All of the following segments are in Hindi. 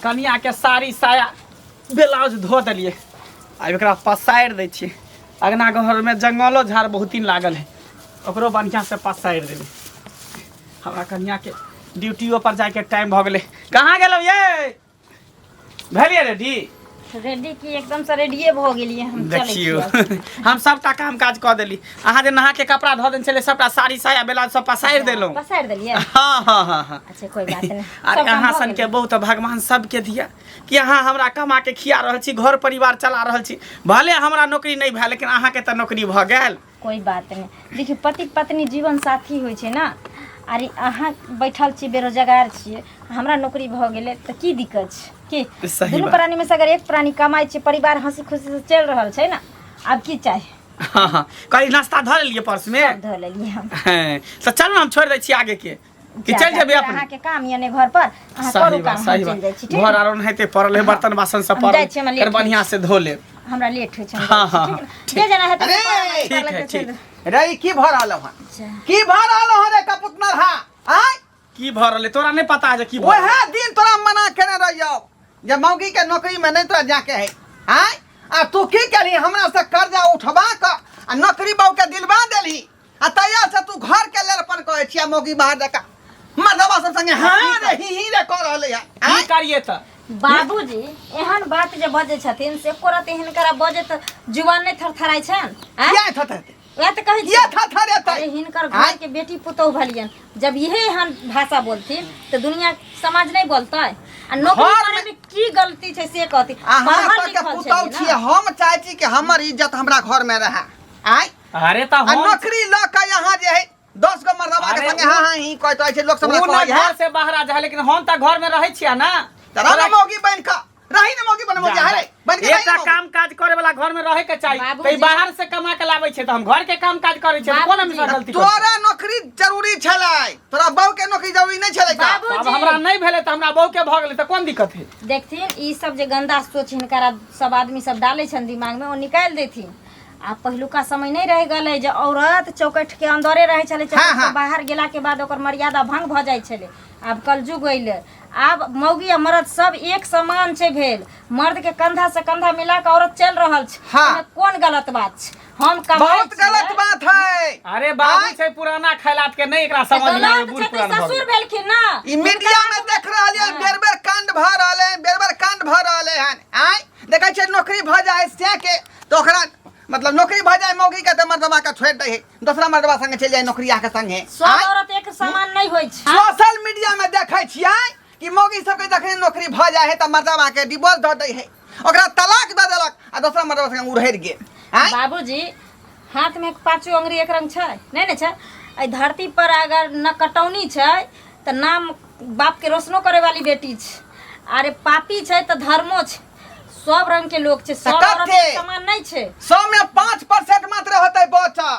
कनिया के साड़ी साया ब्लाउज धो दिलिए। अब एकरा पसारि दै छियै। अगना घर में जंगलो झाड़ बहुत दिन लागल है, ओकरो बढ़िया से पसारि देबै। हमरा कनिया के ड्यूटियो पर जाके टाइम भ गेलै। कहाँ गेलौ ये? भेलिए रेडी? रेडी की एकदम से रेडिये भ गेलिए हम। देखियो हम सबटा काम काज क देली। अहाँ जे नहा के कपड़ा धो देने छले सबटा साड़ी साया ब्लाउज सब पसारि देलौ। पसारि देलिए? हाँ हाँ हाँ हाँ। अच्छा कोई बात नहीं। अरे अहाँ सन के बहुत भगवान सबके दिया कि अहाँ हमरा कमा के खिया रहल छी, घर परिवार चला रहल छी। भले हमरा नौकरी नहीं भेल लेकिन अहाँ के त नौकरी भ गेल। कोई बात नहीं। देखिए पति पत्नी जीवन साथी होइ छै ना। अरे अहाँ बैठल छी बेरोजगार छिए, हमरा नौकरी भ गेले त की दिक्कत छै? कि दुनू प्राणी में से अगर एक प्राणी कमाई छै, परिवार हंसी खुशी से चल रहल छै ना, अब की चाहे? हाँ हाँ। कहीं नाश्ता धर लिए पर्स में? धो लेलिए हम। तो चलो हम छोड़ दै छी आगे के कि चल जेबे अपन। अहाँ के काम यानी घर पर अहाँ करू काम, हम चल जाइ छी। ठीक घर आरो नहते पड़ल है, बर्तन बासन सब पड़ल कर बढ़िया से धो ले। हमरा लेट होइ छै। हाँ हाँ हाँ जे जना है ठीक है ठीक। रे की भ रहल ह? की भ रहल ह रे कपुतनर हा? आय की भ रहल? तोरा नहीं पता है की ओहे दिन तोरा मना केने रहियो जे मौगी के नौकरी में नहीं तोरा जाके है। आय आ तू की करी? हमरा से कर्जा उठबा क आ नौकरी बाऊ के दिलवा देली आ तैया से तू घर के लेरपन कहै छिया मौगी बाहर देखा मर्दवा सब संगे हां रे ही रे कर रहले है। की करिए त? बाबूजी एहन बात जे बजे छथिन से कोरत एहन करा बजे त जुबान नहीं थरथराई छन। क्या थथरते? या त कहै ये थथरते? अरे हिनकर घर के बेटी पुतौह भलियन, जब यही एहन भाषा बोलथिन त दुनिया समाज नहीं बोलतै। आ नौकरी करे में की गलती छै से कहती। अहाँ के पुतौह छिए, हम चाहै छी कि हमर इज्जत हमरा घर में रहे। आय अरे त हम नौकरी ल के यहाँ जे है 10 गो मर्दवा के संगे हां हां ही कहत छै लोग सब कहै है घर से बाहर आ जा, लेकिन हम त घर में रहै छिया ना। तरा न मौगी बन का रही न मौगी बन मौगी है बन के एकटा काम काज करे वाला घर में रहे के चाहिए। तई बाहर से कमा के लाबै छै त हम घर के काम काज करै छै। कोन में गलती? तोरा नौकरी जरूरी छलै, तोरा बहू के नौकरी जरूरी नहीं छलै का? अब हमरा नहीं भेले त हमरा बहू के भ गेले त कोन दिक्कत है? देखथिन ई सब जे गंदा सोच हिनकरा सब आदमी सब डाले छन दिमाग में, वो निकाल देथिन। आ पहलुका समय नहीं रह गल है जे औरत चौकट के अंदरे रहे छले, चौकट बाहर गेला के बाद ओकर मर्यादा भंग भ जाय छले। अब कलजुग अइले, आब मौगी आ मर्द सब एक समान छै भेल। मर्द के कंधा से कंधा मिला के औरत चल रहल छै। हाँ। कोन गलत बात छै? हम बहुत गलत बात है। अरे बाबू छै पुराना खैलात के नहीं एकरा समझ में आवे। बूढ़ पुरान ससुर भेलखिन ना। ई मीडिया में देख रहल है बेर-बेर कांड भ रहल है, बेर-बेर कांड भ रहल है। आय देखै छै नौकरी भ जाए से के तो ओकरा मतलब नौकरी भ जाए मौगी के त मर्दवा के छोड़ दे है, दूसरा मर्दवा संगे चल जाए नौकरिया के संगे। सब औरत एक समान नहीं होय छै। सोशल मीडिया में देखै छियै कि मौगी सब के जखन नौकरी भ जाए है त मर्दवा के डिवोर्स द दे है, ओकरा तलाक द देलक आ दूसरा मर्दवा संगे उड़हर गेल। बाबूजी हाथ में 5 अंगुरी एक रंग छै नहीं ने छै? ए धरती पर अगर न कटौनी छै त नाम बाप के रोशनो करे वाली बेटी छै। अरे पापी छै त धर्मो छै। सब रंग के लोग छै, सब औरत एक समान नहीं छै। 100 में 5% मात्र होतै बचल,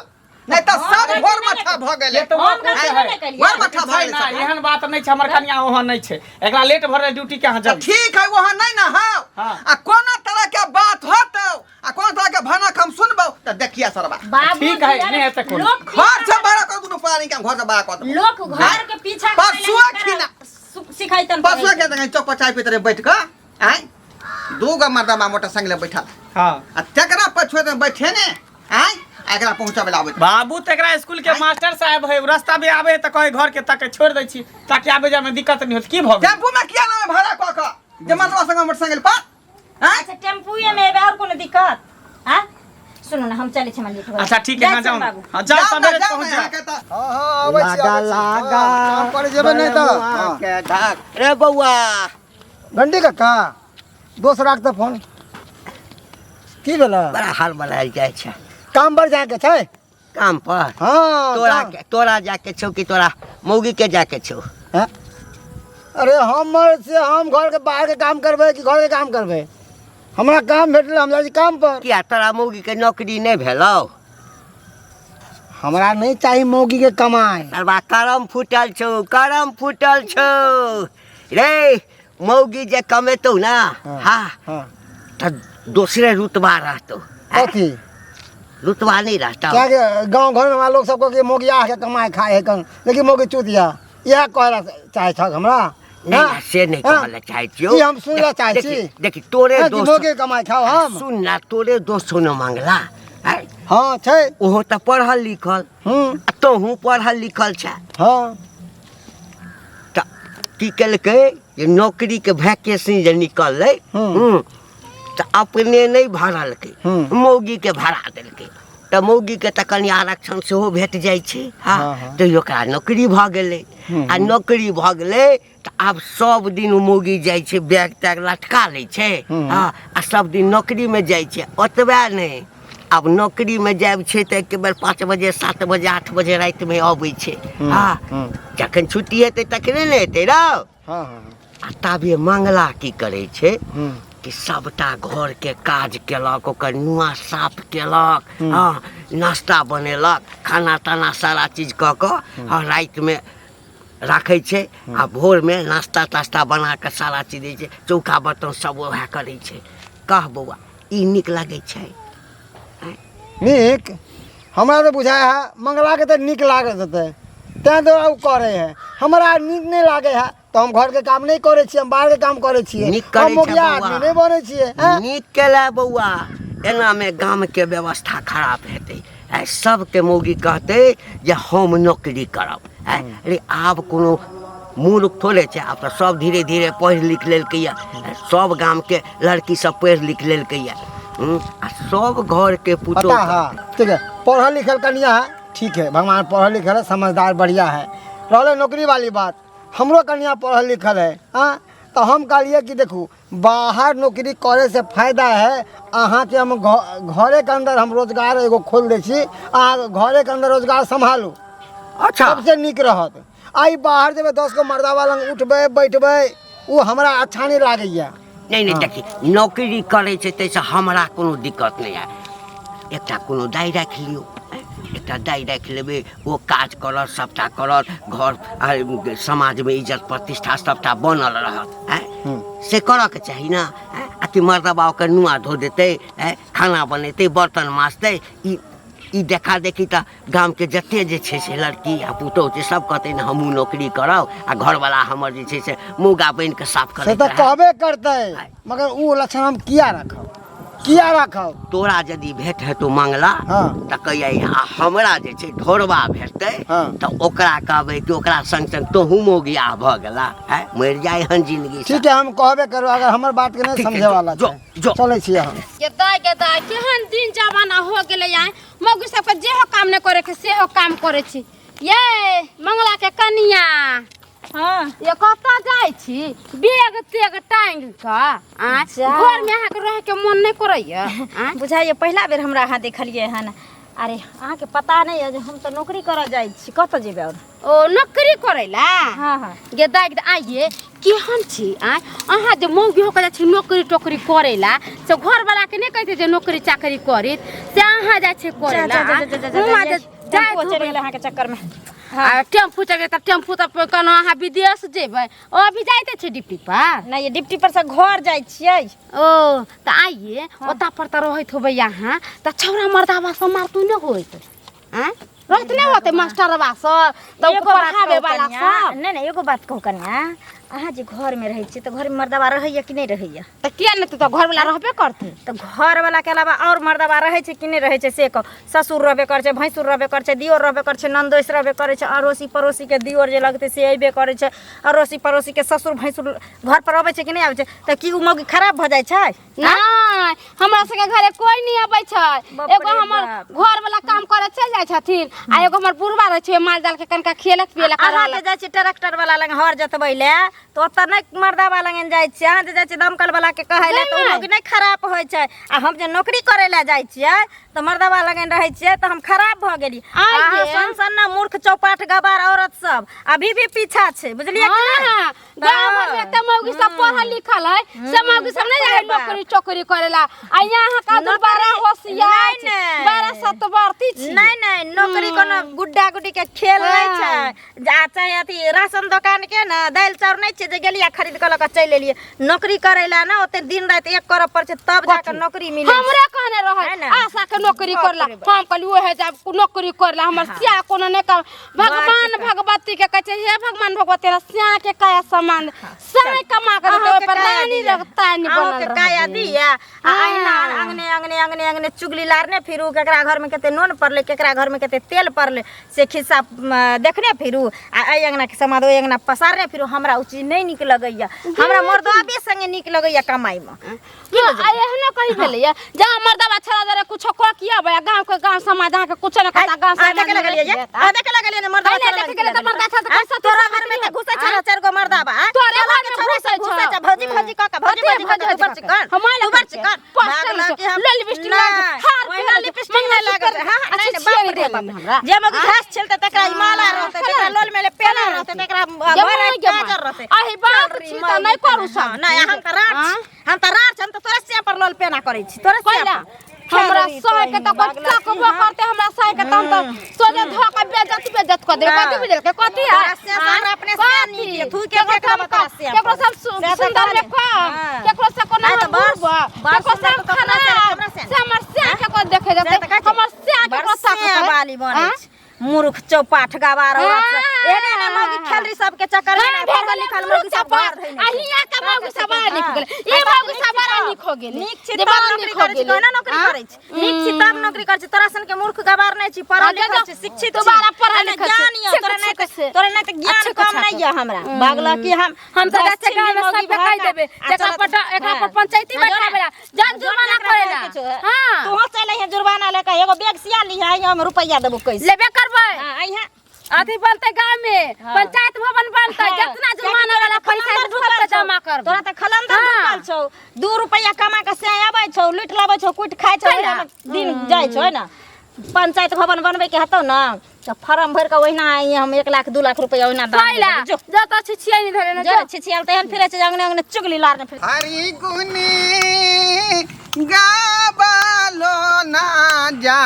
नहीं त सब घोर मठा भ गेलै। तो हम गलती नहीं करिए। घोर मठा भ गेलै। ना एहन बात नहीं छै, हमर कन्या ओहन नहीं छै। एकरा लेट भरे ड्यूटी के यहाँ जा। ठीक है वहां नहीं ना हो। आ कोना तरह के बात होतौ आ कोन तरह के भनक हम सुनबो त देखिया सरबा। ठीक है नहीं है त कोन घर से बड़ा को दुनु पानी के घर से बड़ा को लोग घर के पीछा पशुआ खिना सिखाइतन। पशुआ के संगे चौक पर चाय पीते रहे बैठ के। आय 2 गो मर्दवा मोटरसाइकिल बैठल। हां आ तेकरा पछुए में बैठे ने। आय एकरा पहुंचाबे ला आबे बाबू तेकरा स्कूल के मास्टर साहब है, रास्ता में आवे त कहे घर के तक छोड़ दै छी ताकि आबे जाय में दिक्कत नहीं होत। की भ गेल? टेम्पू में किया ना भाड़ा क के जे मर्दवा संगे मोटरसाइकिल पर? अच्छा टेम्पूए में एबे और कोनो दिक्कत? हां सुनो ना हम चले छ लेट हो। अच्छा ठीक है हां जाओ। हां जाओ सवेरे पहुंच जा। हां हां आबै छी लागा काम पर जेबे नहीं त के ढाक रे बौआ घंटी काका दोस्त राख त फोन की भेला? बड़ा हाल बनायल जाय छै। काम पर जाके छै? काम पर हां तोरा जाके छौ कि तोरा मौगी के जाके छौ? अरे हमर से हम घर के बाहर के काम करबे कि घर के काम करबे? हमरा काम भेटल हम जाइ काम पर। किया तोरा मौगी के नौकरी नहीं भेलौ? हमरा नहीं चाहिए मौगी के कमाई। अरबा करम फूटल छौ, करम फूटल छौ रे। मौगी जे कमेतौ ना हां त दूसरे रुतबा रहतौ। कथी रुतबा नहीं रहता? क्या के गांव घर में लोग सबको के मौगी आ के कमाए खाए है कन, लेकिन मौगी चूतिया यह कहला चाहे छ हमरा। नहीं से नहीं कहले चाहे छियो की हम सुनला चाहे छी देखी तोरे दोस्त मोगे कमाई खाओ हम सुन ना तोरे दोस्त सुनो मंगला हाँ छै ओहो त पढ़ल लिखल तोहू पढ़ल लिखल छ हाँ त की केलकै ये नौकरी के वैकेंसी जे निकललै त अपने नहीं भरलकै मौगी के भरा देलकै त मौगी के त कनि आरक्षण सेहो भेट जाइ छै हाँ तो ओकरा नौकरी भ गेलै आ नौकरी भ गेलै त आब सब दिन मौगी जाइ छै बैग तैग लटका लै छै हाँ आ सब दिन नौकरी में जाइ छै ओतबे नहीं अब नौकरी में जाब छै त एक बेर 5 बजे 7 बजे 8 बजे रात में अबै छै हाँ जखन छुट्टी हेतै तखने ने हेतै रौ आ तबे मंगला की करे छै कि सबटा घर के काज केलक ओकर नुआ साफ केलक हाँ नाश्ता बनेलक खाना ताना सारा चीज क और रात में राखै छै आ भोर में नाश्ता तास्ता बना के सारा चीज दै छै चौका बर्तन सब वह करे छै कह बौआ ई नीक लागे छै नीक हमरा तो बुझाय है मंगला के तो नीक लागत हेतै तैं तो उ करे है हमरा नीक नहीं लागे है तो हम घर के काम नहीं करे छी हम बाहर के काम करे छी हम मोगिया आदमी नहीं बने छी नीक केला बौआ एना में गांव के व्यवस्था खराब हेतै सब के मौगी कहते जे हम नौकरी करब अरे आब कोनो मूर्ख थोड़े छै आब तो सब धीरे धीरे पढ़ लिख लेलकै या सब गांव के लड़की सब पढ़ लिख लेलकै या आ सब घर के पुतो ठीक है पढ़ल लिखल कन्या है ठीक है भगवान पढ़ल लिखल है समझदार बढ़िया है रहले नौकरी वाली बात हमरो कन्या पढ़ल लिखल है हाँ तो हम कहलिए कि देखू बाहर नौकरी करे से फायदा है अहाँ के हम घरे के अंदर हम रोजगार एगो खोल दै छी अहाँ घरे के अंदर रोजगार संभालू अच्छा सबसे नीक रहत आई बाहर जब 10 गो मर्दावा लंग उठबे बैठबे वो हमरा अच्छा नहीं लागैया नहीं देखी नौकरी करे छै तैसे हमरा कोनो दिक्कत नहीं है एकटा कोनो दाई राख लियो एकटा दाई राख लेबे वो काज करत सबटा करत घर समाज में इज्जत प्रतिष्ठा सबटा बनल रहत से करऽ के चाही ना अति मर्दबा ओकर नुआ धो देते खाना बनेते बर्तन माजते ई देखा देखी त गांव के जते जे छै से लड़की आ पुतौह छै सब कहते न हमहू नौकरी करब आ घर वाला हमर जे छै से मुगा बन के साफ करे से त कहबे करते मगर उ लक्षण हम किया रखब तोरा यदि भेट हेतौ मंगला त कहिया हमरा जे छै ढोरबा भेटतै त ओकरा कहबै कि ओकरा संग संग तोहू मोगिया भ गेला मर जाय हन जिंदगी ठीक है हम कहबे करू अगर हमर बात के नहीं समझे वाला छै चलै छी हम के दाई केहन दिन जमाना हो गेलै यार मौगी सब के जे हो काम नहीं करे के से हो काम करे छी ये मंगला के कनिया हाँ ये कत जाय छी बैग तेग टांग के घर में अहाँ के रह के मन नहीं करैया बुझाइए पहला बेर हमरा अहाँ देखलिए हन अरे अहाँ के पता नहीं है हम तो नौकरी कर जाय छी कत जेबे और ओ नौकरी करैला हां हां गे दाई आइए केहन छी अहाँ जे मौगी हो के छी नौकरी टोकरी करेला से घर वाला के नहीं कहते जे नौकरी चाकरी करित से अहाँ जाय छी करेला हुआ जे जाय चले अहाँ के चक्कर में टेम्पू चले त टेम्पू त कोनो अहाँ विदेश जेबै ओ अभी जाइते छै डिप्टी पर नहीं ये डिप्टी पर से घर जाय छियै ओ त आइए ओता पर त रहैत होबै यहाँ त छौरा मर्दावा सब मारतू न होइत रहत नहीं होते मास्टरवा सब त पढ़ावे वाला सब नहीं एगो बात कहू कन्या अहाँ जे घर में रहै छी त घर में मर्दावा रहैया कि नहीं रहैया त किया न तू त घर वाला रहबे करते त घर वाला के अलावा और मर्दावा रहै छै कि नहीं रहै छै से कह ससुर रहबे कर छै भैंसुर रहबे कर छै दियोर रहबे कर छै नंदोइस रहबे करे छै अड़ोसी पड़ोसी के दियोर जे लगते से अइबे करे छै अड़ोसी पड़ोसी के ससुर भैंसुर घर पर आबै छै कि नहीं आबै छै त की उ मौगी खराब भ जाय छै नहीं हमरा सके घरे कोई नहीं आबै छै एगो हमर घर वाला काम करे चल जाय छथिन आ एगो हमर बुढ़वा रहै छै माल जाल के कनका खेलक पियलक अहाँ के जाय छी ट्रैक्टर वाला लंग हर जतबै ले तो ओत नहीं मर्दावा लंग जाय छी अहाँ जे जाय छी दमकल वाला के कहै ले तो लोग नहीं खराब होय छै आ हम जे नौकरी करे ले जाय छियै तो मर्दावा लंग रहै छियै तो हम खराब भ गेली अहाँ सनसन्ना मूर्ख चौपाट गवार औरत सब अभी भी पीछा छै बुझलियै कि नहीं गांव घर में त मौगी सब पढ़ल लिखल है से मौगी सब नहीं जाय नौकरी चोकरी करेला आ यहाँ का तो बड़ा होशियार छै बड़ा सतवर्ती छी नहीं नौकरी कोनो गुड्डा गुड्डी के खेल नहीं छै जा चाहे अथी राशन दुकान के ना दाल चाउर नहीं छे जे गेलिया खरीद के लक चल एलिए नौकरी करे ला ना ओते दिन रात एक करब पर छे तब जाकर नौकरी मिले हमरे कहने रहे आशा के नौकरी करला हम कहली ओहे जब नौकरी करला हमर सिया कोनो ने कर भगवान भगवती के कहै छे हे भगवान भगवती रा सिया के काया सामान समय कमा के देते पर रानी रखता नहीं बनल के काया दिया आइना अंगने अंगने अंगने अंगने चुगली लारने फिरू केकरा घर में केते नून पड़ले केकरा घर में केते तेल पड़ले से खिस्सा देखने फिरू आ आई अंगना के समाद ओई अंगना पसारने फिरू हमरा उ चीज नहीं निक लगैया हमरा मर्दबे संगे निक लगैया कमाई में की एहनो कहि भेलैया जा मर्दबा छड़ा दरे कुछो क किया बया गांव के गांव समाज के कुछ न कता गांव से देखे लगलिए जे देखे लगलिए ने मर्दबा देखे गेले त मर्दा छड़ा कैसा तोरा घर में त घुसे छड़ा चार गो मर्दबा तोरे घर में घुसे घुसे भौजी भौजी क भौजी भौजी ऊपर चिकन हमारे ऊपर चिकन पागल के हम लिपस्टिक हार ओइना लिपस्टिक नहीं लागत हां नहीं बाप रे बाप जे मग घास छलते तकरा माला रहते तकरा लोल में पेला रहते तकरा बरे गाजर रहते आही बात छी त नहीं करू सब नहीं हम त रात हम त तोरे से पर लोल पेना करै छी तोरे से हमरा सह के त बच्चा को करते हमरा सह के त हम त सोजे धोका बेजत कर दे कथि बुझल के कथि हमरा अपने से नी तू के केकरा बता से केकरो सब सुंदर देखो केकरो से कोनो बुरबा केकरो सब खाना से हमर से के को देखे जते हमर से के को साथ वाली बने मूर्ख चौपाठ गवार औरत एने ना मौगी खेलरी सब के चक्कर में भगल लिखल मौगी सब बाहर धइले अहिया के मौगी सब बाहर निक गेल ए मौगी सब बाहर निक हो गेल नीक छी तब नौकरी करै छी कोना नौकरी करै छी नीक छी तब नौकरी करै छी तोरा सन के मूर्ख गवार नहीं छी पढ़ल लिखल छी शिक्षित छी दोबारा पढ़ल लिखल ज्ञान तोरा नहीं त ज्ञान कम नहीं है हमरा बागला की हम तो अच्छे काम में सब कह देबे जेकरा पर एकरा पर पंचायती बैठाबे जन जुर्माना करेला हां तू चले है जुर्माना लेके एगो बैग सिया ली है हम रुपया देबो कैसे लेबे करबै आइहा अथी बनते गांव में पंचायत भवन बनते जितना जुर्माना वाला पैसा ढुकल जमा कर तोरा त खलंदर ढुकल छौ 2 रुपया कमा के से आबै छौ लूट लाबै छौ कुट खाइ छौ दिन जाय छौ ना पंचायत भवन बनबे के हतौ ना त फार्म भर के ओहिना हम 1 लाख 2 लाख रुपया ओहिना दाम जो त छिछिया नहीं धरे ना जो छिछिया तहन फिरे छ अंगने अंगने चुगली लारने फिर हरी गुनी गाबालो ना जा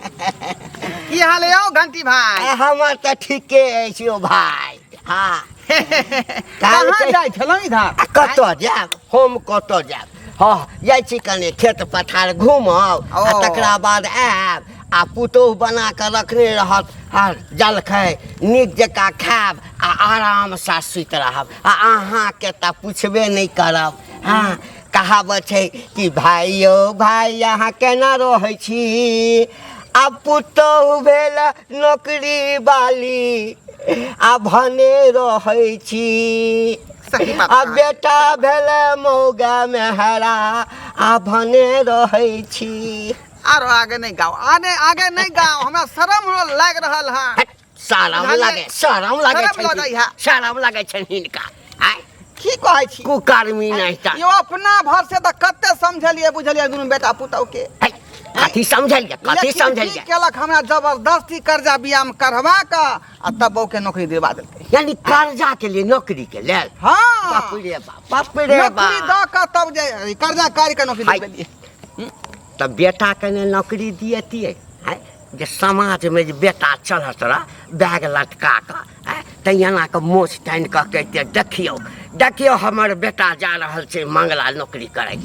की हाल है घंटी भाई हमर त ठीके अछि ओ भाई हाँ कहाँ जाय छलौ इधर कत जाब हम कत जाब हाँ जाइ छी कने खेत पथार घूमब आ तकरा बाद आयब आ पुतोह बना के रखने रहत आ जलखै नीक जकाँ खायब आ आराम से सुति रहब आ अहाँके तऽ पुछबे नहि करब हाँ कहावत छै कि भाइयो भाइ अहाँ केना रहै छी आ पुतोह भेल नौकरी वाली आ भने रहै छी आ बेटा भेल मौगा मेहरा आ भने रहै छी आरो आगे नहीं गाओ आगे नहीं गाओ हमरा शरम लाग रहल है शरम लागे छै हिनका आइ की कहै छी कुकर्मी नहीं ता यो अपना भर से त कते समझलिए बुझलिए दुनु बेटा पुतौ के कथी समझलिए केलक हमरा जबरदस्ती कर्जा बियाम करवा का आ तब बहू के नौकरी दिलवा देलकै यानी कर्जा के लिए नौकरी के लेल हां बाप रे बाप नौकरी द का तब जे कर्जा कारी के नौकरी दिलबै तब बेटा के ने नौकरी दियतिए है जे समाज में जे बेटा चलत रह बैग लटका के तैयाना के मोछ तान के कहते देखियो हमर बेटा जा रहल छै मंगला नौकरी करे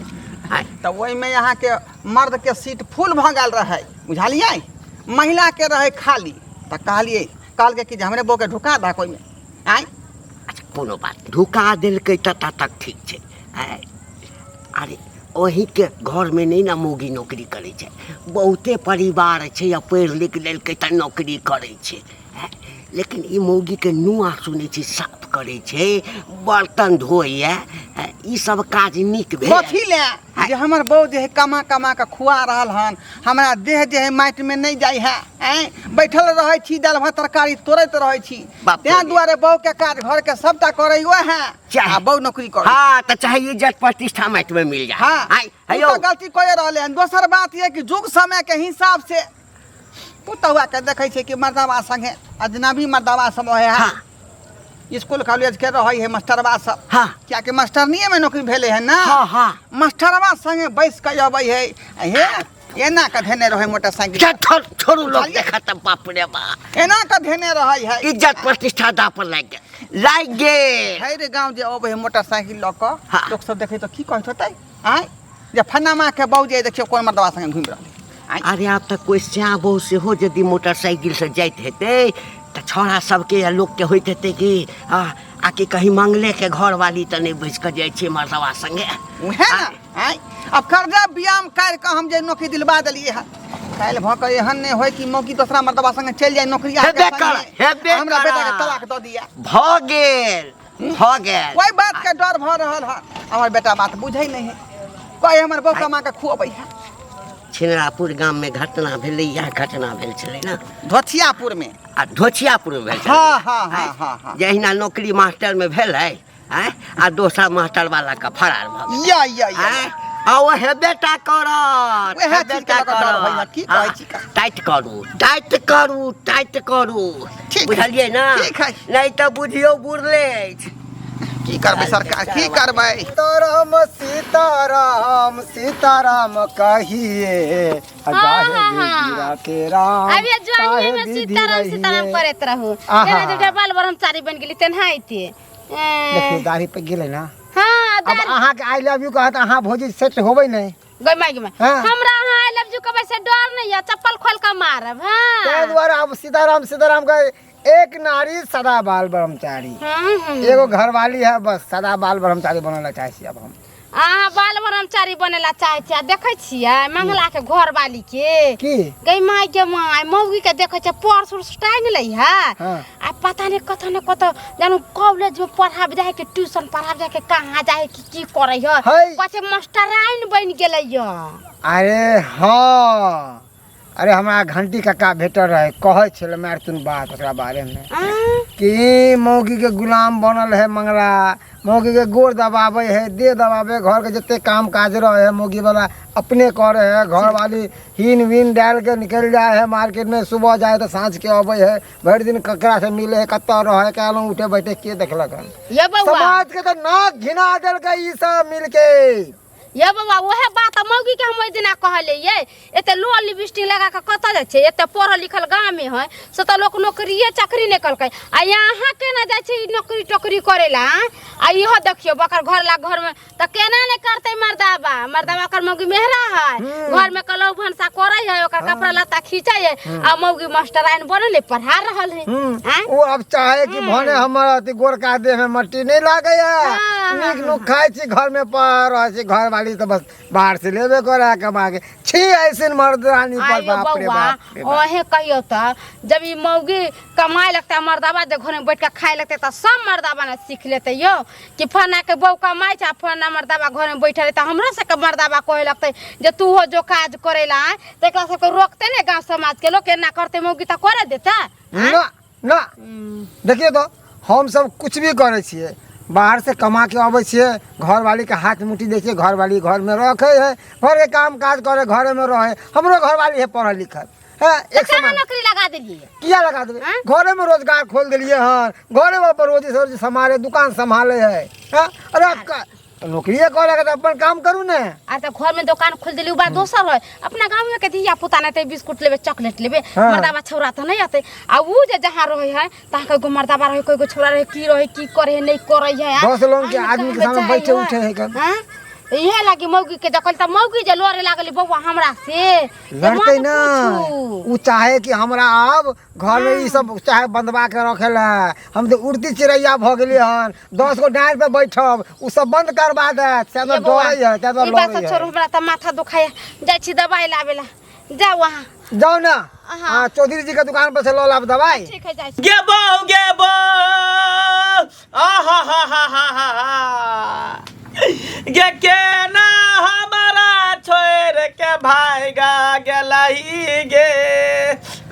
तो वही में यहाँ के मर्द के सीट फुल भ गेल रहे बुझलिए महिला के रहे खाली तो कहलिए कहल के कि हमरे बो के ढुका दा कोई में आइ अच्छा कोनो बात ढुका देलकै तक ठीक छै अरे ओही के घर में नहीं ना मौगी नौकरी करे छै बहुते परिवार छै या पढ़ लिख लेलकै त नौकरी करे छै लेकिन ई मौगी के नुआ सुनै छी साफ करे छै बर्तन धोइए ई सब काज नीक भेल कथी ले जे हमर बहू जे है कमा के खुआ रहल हन हमरा देह जे है माटि में नहीं जाय है बैठल रहे छी दाल भात तरकारी तोड़त रहे छी तें दुआरे बहू के काज घर के सबटा करे हुए है आ बहू नौकरी करे हां त चाहे इज्जत प्रतिष्ठा माटि में मिल जाए हां हेयो गलती कोई रहले हन दोसर बात ये कि जुग समय के हिसाब से पुतहुआ के देखै छै कि मर्दावा संगे अजनबी मर्दावा सब है हां स्कूल कॉलेज के रही है मास्टरवा सब हाँ क्या के मास्टरनीय में नौकरी भेले है ना हाँ मास्टरवा संगे बैस के अबै है हे एना के धेने रहे मोटरसाइकिल छोड़ू लोग देखा त बाप रे बा एना के धेने रहे है इज्जत प्रतिष्ठा दा पर लाग गेल लाग गेल है रे गाँव जे अबै मोटरसाइकिल लऽ कऽ हाँ। लोक सब देखै तो की कहैत होतै आँय जे फन्ना माँ के बाबूजी देखियौ कोन मर्दवा संगे घुमि रहलै आँय अरे आब तऽ कोइ स्याह बहु सेहो यदि मोटरसाइकिल से जाइत हेतै तऽ छौड़ा सबके या लोकके होइत हेतै कि आके कहीं मंगले के घर वाली तऽ नहि बैस कऽ जाइ छियै मर्दवा संगे उहे ना आँय अब कर्जा बियाम कर के हम जे नौकरी दिलवा देलिए है काल्हि भऽ कऽ एहन नहि होय कि मौकी दूसरा मर्दवा संगे चलि जाय नौकरी हेबे कर हमरा बेटा के तलाक दऽ दिया भऽ गेल कोई बात के डर भऽ रहल है हमर बेटा बात बुझै नहीं है कोई हमर बौका माँ के खुअबै है छिनरापुर गाम में घटना भेलै इएह घटना भेल छलै ने धोथियापुर में आ धोछियापुर में भेल हाँ हाँ हाँ हाँ हाँ जहिना नौकरी मास्टर में भेलै आ दोसर मास्टर वाला का फरार भऽ गेल या आ ओ हेबेटा करत उएह चीज के लऽ कऽ डर भइया, की कहै छी का? टाइट करू ठीक है, बुझलियै ना ठीक है। नहीं तऽ बुझियौ बुरले की करबै सरकार की करबै सीताराम सीताराम सीताराम कहिए गिरा के राम अभी जवानी में सीताराम सीताराम करत रहू आहा। तेना बाल ब्रह्मचारी बन गेली तेनाहिते देखिए दाढ़ी पे गेले ना हाँ अब अहाँ के आई लव यू कहत अहाँ भौजी सेट होबै नहीं गई में हाँ। हमरा हाँ आई लव यू कबे से डर नहीं है चप्पल खोल के मारब ताहि हाँ द्वारा अब सीताराम सीताराम का एक नारी सदा बाल ब्रह्मचारी हाँ। एगो घरवाली है बस सदा बाल ब्रह्मचारी बनल चाहे छी अब हम अहाँ बाल ब्रह्मचारी बनेला चाहे छियै देखै छियै मंगला के घर वाली के की गई माय के माय मौगी के देखै छै पर्स उर्स टांग लै है हाँ। आ पता नहीं कत न कत जानू कॉलेज में पढ़ाब जाए के ट्यूशन पढ़ाब जाए के कहाँ जाए की करे है है। पाछे मास्टराइन बन गेलै य अरे हाँ अरे हमारा घंटी काका भेटर रहे कहे छल मारतुन बात ओकरा बारे में कि मौगी के गुलाम बनल है मंगला मौगी के गोर दबावे है दे दबावे घर के जितने काम काज रहे है मौगी वाला अपने करे है घर वाली हीन वीन डाल के निकल जाए है मार्केट में सुबह जाए तो सांझ के अबे है भर दिन ककरा से मिले है कत्ता रहे कहलों उठे बैठे के देखलक ये बउआ समाज के तो नाक घिना देल के ई सब मिल के ये बउआ ओहे बात मौगी के हम ओइ दिना कहले ये एते लो लिपस्टिक लगा के कत जाय छै एते पढ़ल लिखल गांव में है से त लोग नौकरीए चाकरी नहीं कलकै आ यहाँ केना जाय छै नौकरी टोकरी करेला आ इहो देखियो बकर घर ला घर में त केना नहीं करते मर्दावा कर मौगी मेहरा है घर में कलौ भंसा करे है ओकर कपड़ा लत्ता खींचे है आ मौगी मास्टराइन बनले पढ़ा रहल है हैं? वो अब चाहे कि भने हमर अति गोरका देह में मट्टी नहीं लागे हाँ, नीक नुक खाए छी घर में पढ़ रहे छी घर वाली तो बस बाहर से लेबे करे कमा के छी ऐसे मर्दानी पर आयो बाप रे बउआ बाप रे बाप। ओहे कहियो त जब ई मौगी कमाए लगता मर्दाबा जे घर में बैठ के खाए लगते त सब मर्दाबा ने सीख लेते यो कि फना के बहू कमाए छ फना मर्दाबा घर में बैठल त हमरो से के मर्दाबा कहे लगते जे तू हो जो काज करेला तेकरा से के रोकते ने गांव समाज के लोग केना करते मौगी त करे देता ना ना देखिए तो हम सब कुछ भी करे छिए बाहर से कमा के आवे छिए घर वाली के हाथ मुट्ठी दे छिए घर वाली घर में रखे है घर के काम काज करे घर में रहे हमरो घर वाली है पढ़ल लिखल है एक केना समय नौकरी लगा देलिए किया लगा देबे हाँ? घरे में रोजगार खोल दिलिए हन घरे में रोजी सोजी संभाले दुकान संभाले है हाँ? अरे आपका नौकरी करे तो अपन काम करू ने आ त घर में दुकान खोल देली बात दोसर है अपना गांव में के धिया पुता ने बिस्कुट लेबे चॉकलेट लेबे हाँ। मर्दाबा छौरा त नहीं आते आ उ जे जहां रहे है तहां के गो मर्दाबा रहे कोई गो छौरा रहे की करे है नहीं करे है 10 लोग के आदमी के सामने बैठे उठे है कर हां इहे लागी मौगी के देखल त मौगी जे लड़े लागली बउआ हमरा से लड़ते ना उ चाहे कि हमरा अब घर में ई सब चाहे बंदवा के रखेला हम तो उड़ती चिड़ैया भ गेली हन 10 गो डाँड़ पे बैठब उ सब बंद करवा दे से तो डरै है से तो ई बात लड़ै छोड़ है हमरा त माथा दुखाय जाय छी दवाई लावेला जा वहां जाओ ना हाँ। हाँ चौधरी जी के दुकान पर से लो लाभ दवाई ठीक है जाय छी गेबो आहा हा हा हा हा गे केना हमारा छोड़ के भाईगा गेलही गे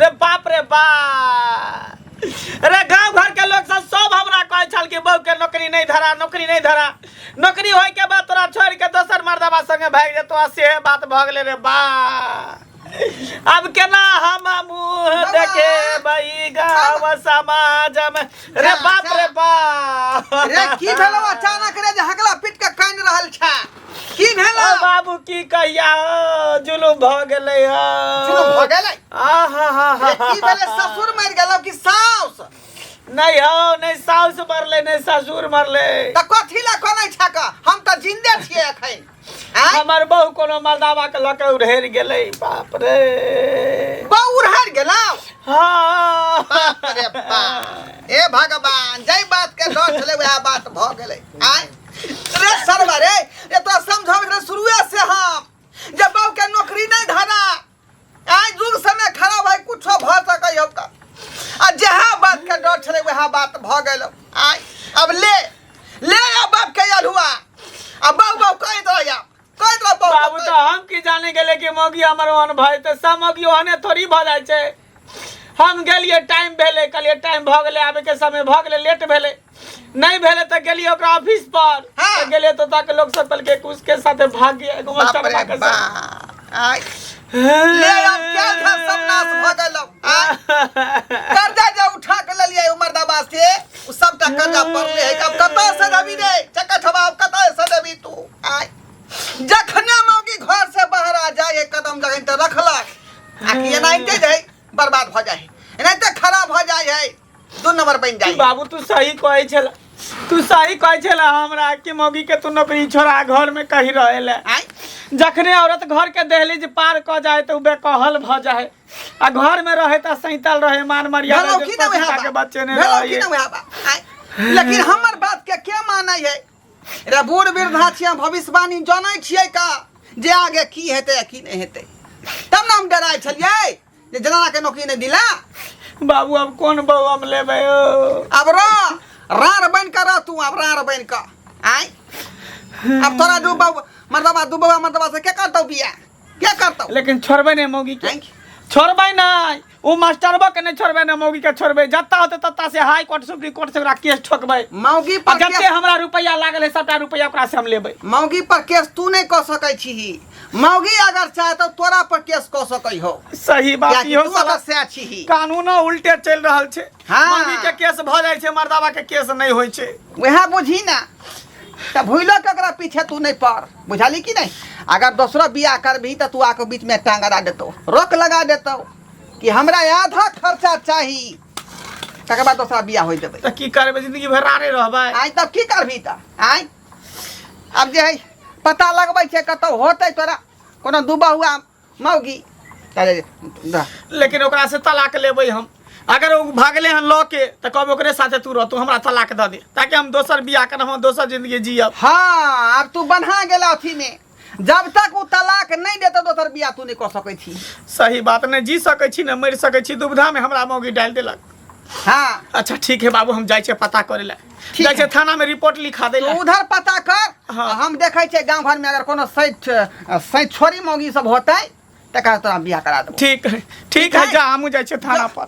रे बाप रे बाप रे गांव घर के लोग सब हमरा कहै छल कि बहू के नौकरी नहीं धरा नौकरी होय के बाद तोरा छोड़ के दोसर मर्दबा संगे भाग जेतो से बात भ गेले रे बा अब केना हम मुंह देखे बई गांव समाज में रे बाप रे बाप रे की भेलो अचानक रे जे हकला पीट के कान रहल छा की भेलो ओ बाबू की कहिया जुलुम भ गेलै जुलुम भ गेलै आहा हा हा रे की भेले ससुर मर गेलो कि सास नहीं हो, नहीं साउस मरले नहीं ससुर मरले। त कथी ला कोनै छक हम त जिंदे छियै एखन आय हमर बहू कोनो मर्दावा के लके उड़ेर गेलै बाप रे बहु उड़हर गेलौ हाँ बाप रे बाप ए भगवान जय बात के डर छले वह बात भ गेलै आय रे सरवा रे ए तो समझावे रे शुरुए से हम जब बहु के नौकरी नहीं धरा आय जुग समय खराब भाई कुछो भ सकै हो त आ जहा बात के डर छले वह बात भ गेलौ आय अब ले अब बाप के अलहुआ अब बहु कहि दो या कहि दो बाबू तो हम की जाने गेले कि मौगी हमर ओहन भाई तो सब मौगी ओहने थोड़ी भ जाय छै। हम गेलिए टाइम भेले कहलिए टाइम भ गेले आबे के समय भ गेले लेट भेले नहीं भेले त गेलिए ओकरा ऑफिस पर हाँ। त गेलिए तो ताके लोग सब पल के उसके साथे भाग गया एगो बाप मास्टर रे के बाप आय ले अब क्या था सब नाश भ गेलौ आय कर्जा जे उठा के लेलिए उमरदाबाद से उ सबटा कर्जा पड़ले है अब कत से देबी रे चक्का छबाब कत से देबी तू आय जखने मौगी घर से बाहर आ जाए एक कदम जगह त रखलक आ कि एनाइते जाए बर्बाद भ जाए एनाइते खराब भ जाए है दो नंबर बन जाए। बाबू तू सही कहै छला तू सही कहै छला हमरा कि मौगी के तू नौकरी छोड़ा घर में कहीं रहेले आय जखने औरत घर के दहलीज पार क जाए तो बेकहल भ जाए आ घर में रहे त सैतल रहे मान मर्यादा भेलौ कि न वह के बच्चे ने भेलौ कि रहे न वह आय लेकिन हमर बात के क्या मानै है रे बूढ़ वृद्धा छियै भविष्यवाणी जानै छियै का जे आगे की हेतै की नहीं हेतै तब ना हम डराय छलियै जे जनाना के नौकरी नहीं दिला बाबू अब कौन बहू हम लेबै ओ अब रार बन कर रह तू अब रार बन कर आय अब तोरा दू मर्दबा से क्या करतौ बिया क्या करतौ लेकिन छोड़बै नहीं मौगी के आँय? छोड़बै नहीं वो मास्टरबा के नहीं छोड़बै नहीं मौगी के छोड़बै जत्ता होते तत्ता से हाई कोर्ट सुप्रीम कोर्ट से ओकरा केस ठोकबै मौगी आ पर जत्ते हमरा रुपया लागल है सबटा रुपया ओकरा से हम लेबै। मौगी पर केस तू नहीं कह सकै छी मौगी अगर चाहे तो तोरा पर केस कह सकै हो सही बात कियाकि इहो तू साला अगर से छी कानून उल्टे चल रहल छै। हाँ। मौगी के केस भ जाय छै मर्दावा के केस नहीं होय छै। वह बुझी ना त भूलो ककरा पीछे तू नहीं पड़ बुझाली कि नहीं अगर दूसरा बियाह करबी तो तू आके बीच में टांग अड़ा देतो रोक लगा देतो कि हमरा आधा खर्चा चाहिए तकर बाद दूसरा बियाह हो देबै त की करबै जिंदगी भर रारे रहबै। आइ तब की करबी त आइ अब जे है पता लगबै छै कतौ होतै तोरा कोनो दुबा हुआ मौगी लेकिन ओकरा से तलाक लेबै हम अगर वो भागले हन लऽ के त कहबै ओकरे साथे तू रह तू हमरा तलाक द दे ताकि हम दोसर बियाह करब हम दोसर जिंदगी जियब। हाँ अब तू बन्हा गेला अथी में जब तक वो तलाक नहीं देता दोसर बियाह तू नहीं कर सकै छी। सही बात नहीं जी सकै छी न मरि सकै छी दुविधा में हमरा मौगी डाल देलक। हाँ अच्छा ठीक है बाबू हम जाय छै पता करे ला जाय छै थाना में रिपोर्ट लिखा दे तू ला। उधर पता कर हाँ। हम देखै छै गांव घर में अगर कोनो सैठ छोरी मौगी सब होतै तकर तोरा बियाह करा देबो। ठीक है जा हमू जाय छै थाना पर।